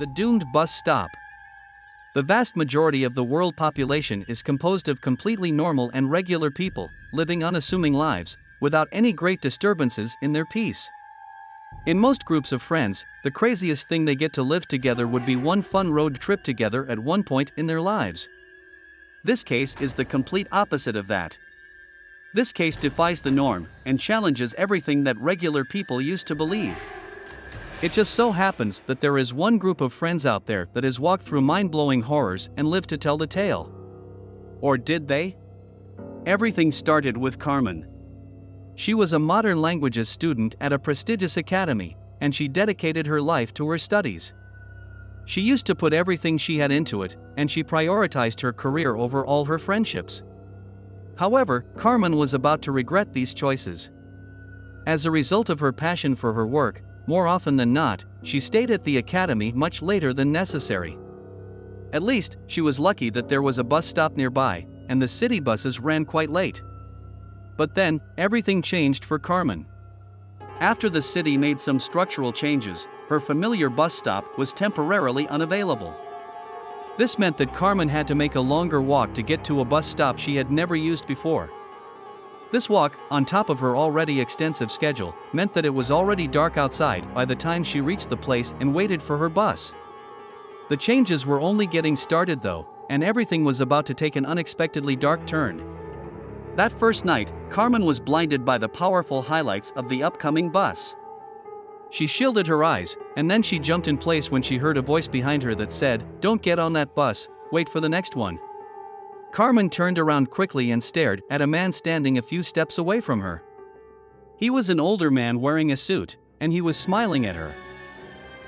The doomed bus stop. The vast majority of the world population is composed of completely normal and regular people, living unassuming lives, without any great disturbances in their peace. In most groups of friends, the craziest thing they get to live together would be one fun road trip together at one point in their lives. This case is the complete opposite of that. This case defies the norm and challenges everything that regular people used to believe. It just so happens that there is one group of friends out there that has walked through mind-blowing horrors and lived to tell the tale. Or did they? Everything started with Carmen. She was a modern languages student at a prestigious academy, and she dedicated her life to her studies. She used to put everything she had into it, and she prioritized her career over all her friendships. However, Carmen was about to regret these choices. As a result of her passion for her work, more often than not, she stayed at the academy much later than necessary. At least, she was lucky that there was a bus stop nearby, and the city buses ran quite late. But then, everything changed for Carmen. After the city made some structural changes, her familiar bus stop was temporarily unavailable. This meant that Carmen had to make a longer walk to get to a bus stop she had never used before. This walk, on top of her already extensive schedule, meant that it was already dark outside by the time she reached the place and waited for her bus. The changes were only getting started though, and everything was about to take an unexpectedly dark turn. That first night, Carmen was blinded by the powerful highlights of the upcoming bus. She shielded her eyes, and then she jumped in place when she heard a voice behind her that said, "Don't get on that bus, wait for the next one." Carmen turned around quickly and stared at a man standing a few steps away from her. He was an older man wearing a suit, and he was smiling at her.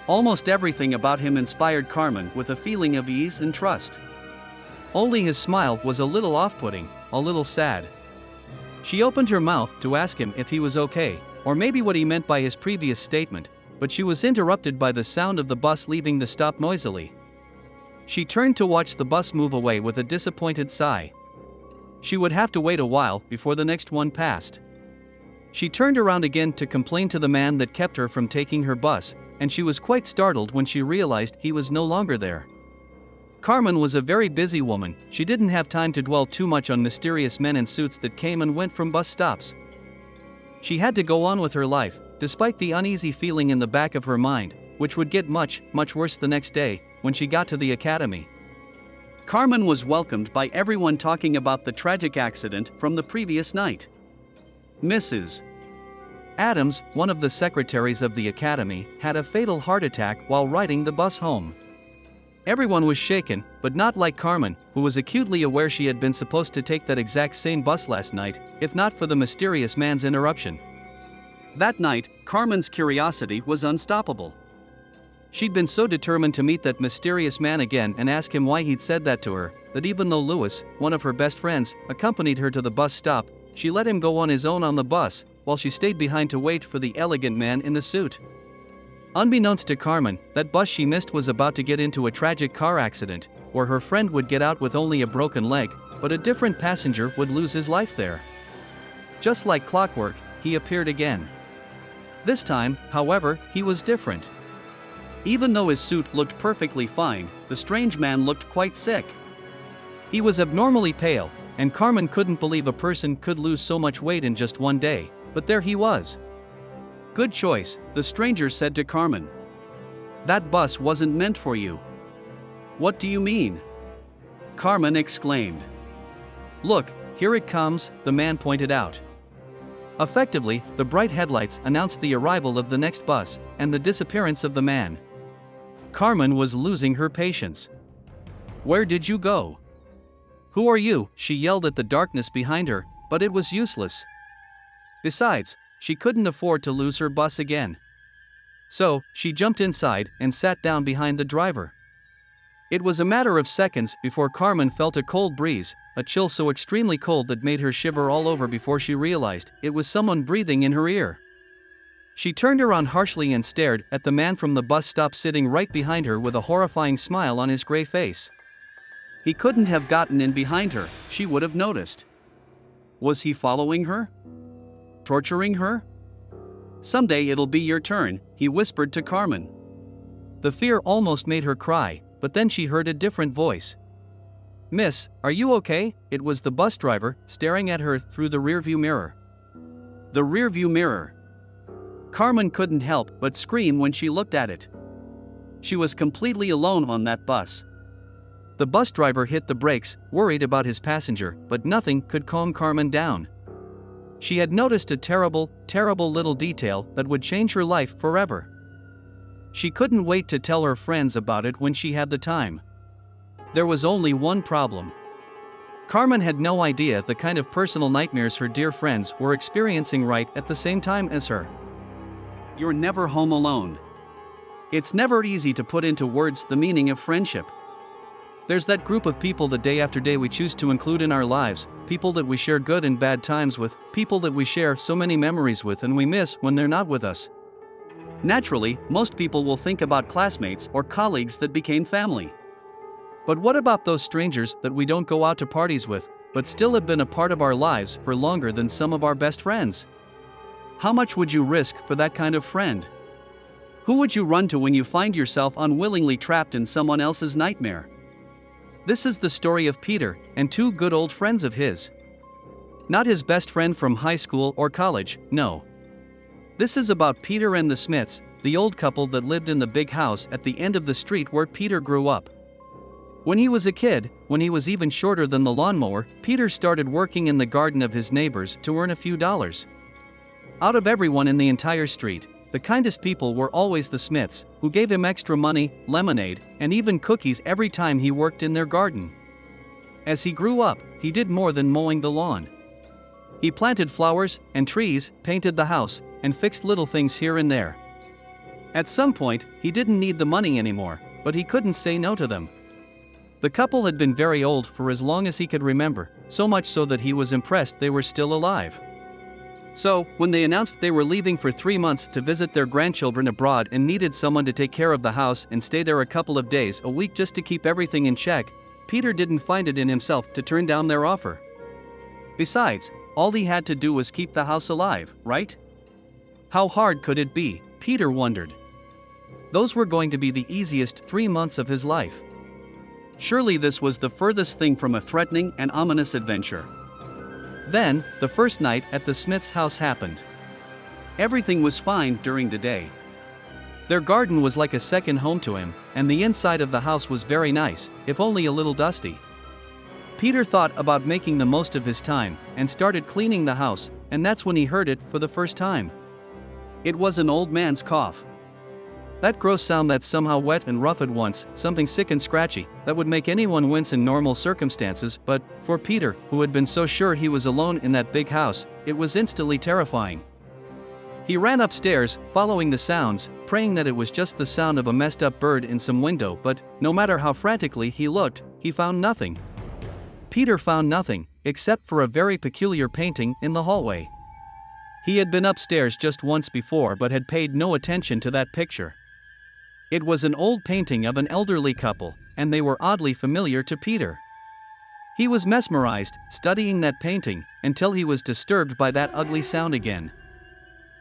Almost everything about him inspired Carmen with a feeling of ease and trust. Only his smile was a little off-putting, a little sad. She opened her mouth to ask him if he was okay, or maybe what he meant by his previous statement, but she was interrupted by the sound of the bus leaving the stop noisily. She turned to watch the bus move away with a disappointed sigh. She would have to wait a while before the next one passed. She turned around again to complain to the man that kept her from taking her bus, and she was quite startled when she realized he was no longer there. Carmen was a very busy woman. She didn't have time to dwell too much on mysterious men in suits that came and went from bus stops. She had to go on with her life, despite the uneasy feeling in the back of her mind, which would get much worse the next day, when she got to the academy. Carmen was welcomed by everyone talking about the tragic accident from the previous night. Mrs. Adams, one of the secretaries of the academy, had a fatal heart attack while riding the bus home. Everyone was shaken, but not like Carmen, who was acutely aware she had been supposed to take that exact same bus last night, if not for the mysterious man's interruption. That night, Carmen's curiosity was unstoppable. She'd been so determined to meet that mysterious man again and ask him why he'd said that to her, that even though Louis, one of her best friends, accompanied her to the bus stop, she let him go on his own on the bus, while she stayed behind to wait for the elegant man in the suit. Unbeknownst to Carmen, that bus she missed was about to get into a tragic car accident, where her friend would get out with only a broken leg, but a different passenger would lose his life there. Just like clockwork, he appeared again. This time, however, he was different. Even though his suit looked perfectly fine, the strange man looked quite sick. He was abnormally pale, and Carmen couldn't believe a person could lose so much weight in just one day, but there he was. "Good choice," the stranger said to Carmen. "That bus wasn't meant for you." "What do you mean?" Carmen exclaimed. "Look, here it comes," the man pointed out. Effectively, the bright headlights announced the arrival of the next bus, and the disappearance of the man. Carmen was losing her patience. "Where did you go?" "Who are you?" she yelled at the darkness behind her, but it was useless. Besides, she couldn't afford to lose her bus again. So, she jumped inside and sat down behind the driver. It was a matter of seconds before Carmen felt a cold breeze, a chill so extremely cold that made her shiver all over before she realized it was someone breathing in her ear. She turned around harshly and stared at the man from the bus stop sitting right behind her with a horrifying smile on his gray face. He couldn't have gotten in behind her, she would have noticed. Was he following her? Torturing her? "Someday it'll be your turn," he whispered to Carmen. The fear almost made her cry, but then she heard a different voice. "Miss, are you okay?" It was the bus driver, staring at her through the rearview mirror. The rearview mirror. Carmen couldn't help but scream when she looked at it. She was completely alone on that bus. The bus driver hit the brakes, worried about his passenger, but nothing could calm Carmen down. She had noticed a terrible, terrible little detail that would change her life forever. She couldn't wait to tell her friends about it when she had the time. There was only one problem. Carmen had no idea the kind of personal nightmares her dear friends were experiencing right at the same time as her. You're never home alone. It's never easy to put into words the meaning of friendship. There's that group of people that day after day we choose to include in our lives, people that we share good and bad times with, people that we share so many memories with and we miss when they're not with us. Naturally, most people will think about classmates or colleagues that became family. But what about those strangers that we don't go out to parties with, but still have been a part of our lives for longer than some of our best friends? How much would you risk for that kind of friend? Who would you run to when you find yourself unwillingly trapped in someone else's nightmare? This is the story of Peter and two good old friends of his. Not his best friend from high school or college, no. This is about Peter and the Smiths, the old couple that lived in the big house at the end of the street where Peter grew up. When he was a kid, when he was even shorter than the lawnmower, Peter started working in the garden of his neighbors to earn a few dollars. Out of everyone in the entire street, the kindest people were always the Smiths, who gave him extra money, lemonade, and even cookies every time he worked in their garden. As he grew up, he did more than mowing the lawn. He planted flowers and trees, painted the house, and fixed little things here and there. At some point, he didn't need the money anymore, but he couldn't say no to them. The couple had been very old for as long as he could remember, so much so that he was impressed they were still alive. So, when they announced they were leaving for 3 months to visit their grandchildren abroad and needed someone to take care of the house and stay there a couple of days a week just to keep everything in check, Peter didn't find it in himself to turn down their offer. Besides, all he had to do was keep the house alive, right? How hard could it be, Peter wondered. Those were going to be the easiest 3 months of his life. Surely this was the furthest thing from a threatening and ominous adventure. Then, the first night at the Smiths' house happened. Everything was fine during the day. Their garden was like a second home to him, and the inside of the house was very nice, if only a little dusty. Peter thought about making the most of his time, and started cleaning the house, and that's when he heard it for the first time. It was an old man's cough. That gross sound that's somehow wet and rough at once, something sick and scratchy, that would make anyone wince in normal circumstances, but, for Peter, who had been so sure he was alone in that big house, it was instantly terrifying. He ran upstairs, following the sounds, praying that it was just the sound of a messed up bird in some window, but, no matter how frantically he looked, he found nothing. Peter found nothing, except for a very peculiar painting in the hallway. He had been upstairs just once before but had paid no attention to that picture. It was an old painting of an elderly couple, and they were oddly familiar to Peter. He was mesmerized, studying that painting, until he was disturbed by that ugly sound again.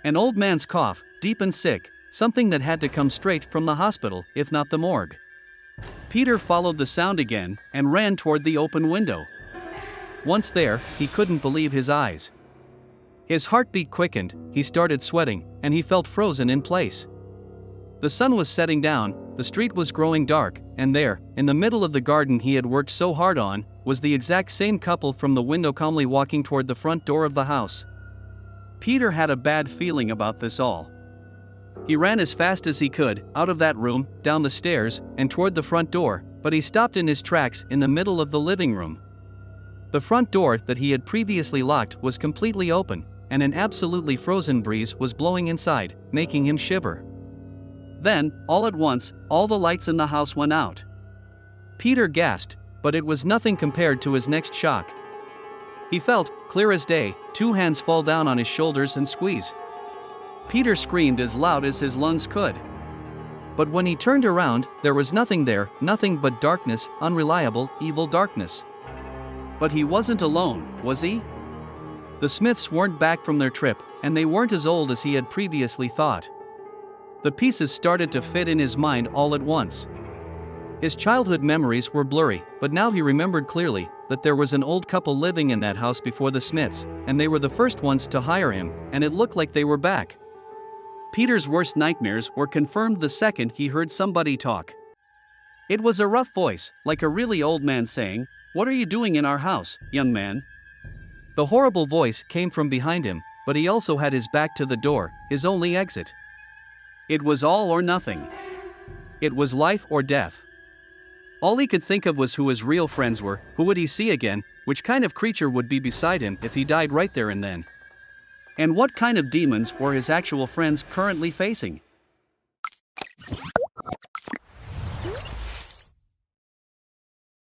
An old man's cough, deep and sick, something that had to come straight from the hospital, if not the morgue. Peter followed the sound again, and ran toward the open window. Once there, he couldn't believe his eyes. His heartbeat quickened, he started sweating, and he felt frozen in place. The sun was setting down, the street was growing dark, and there, in the middle of the garden he had worked so hard on, was the exact same couple from the window calmly walking toward the front door of the house. Peter had a bad feeling about this all. He ran as fast as he could, out of that room, down the stairs, and toward the front door, but he stopped in his tracks in the middle of the living room. The front door that he had previously locked was completely open, and an absolutely frozen breeze was blowing inside, making him shiver. Then, all at once, all the lights in the house went out. Peter gasped, but it was nothing compared to his next shock. He felt, clear as day, 2 hands fall down on his shoulders and squeeze. Peter screamed as loud as his lungs could. But when he turned around, there was nothing there, nothing but darkness, unreliable, evil darkness. But he wasn't alone, was he? The Smiths weren't back from their trip, and they weren't as old as he had previously thought. The pieces started to fit in his mind all at once. His childhood memories were blurry, but now he remembered clearly that there was an old couple living in that house before the Smiths, and they were the first ones to hire him, and it looked like they were back. Peter's worst nightmares were confirmed the second he heard somebody talk. It was a rough voice, like a really old man saying, "What are you doing in our house, young man?" The horrible voice came from behind him, but he also had his back to the door, his only exit. It was all or nothing. It was life or death. All he could think of was who his real friends were, who would he see again, which kind of creature would be beside him if he died right there and then. And what kind of demons were his actual friends currently facing?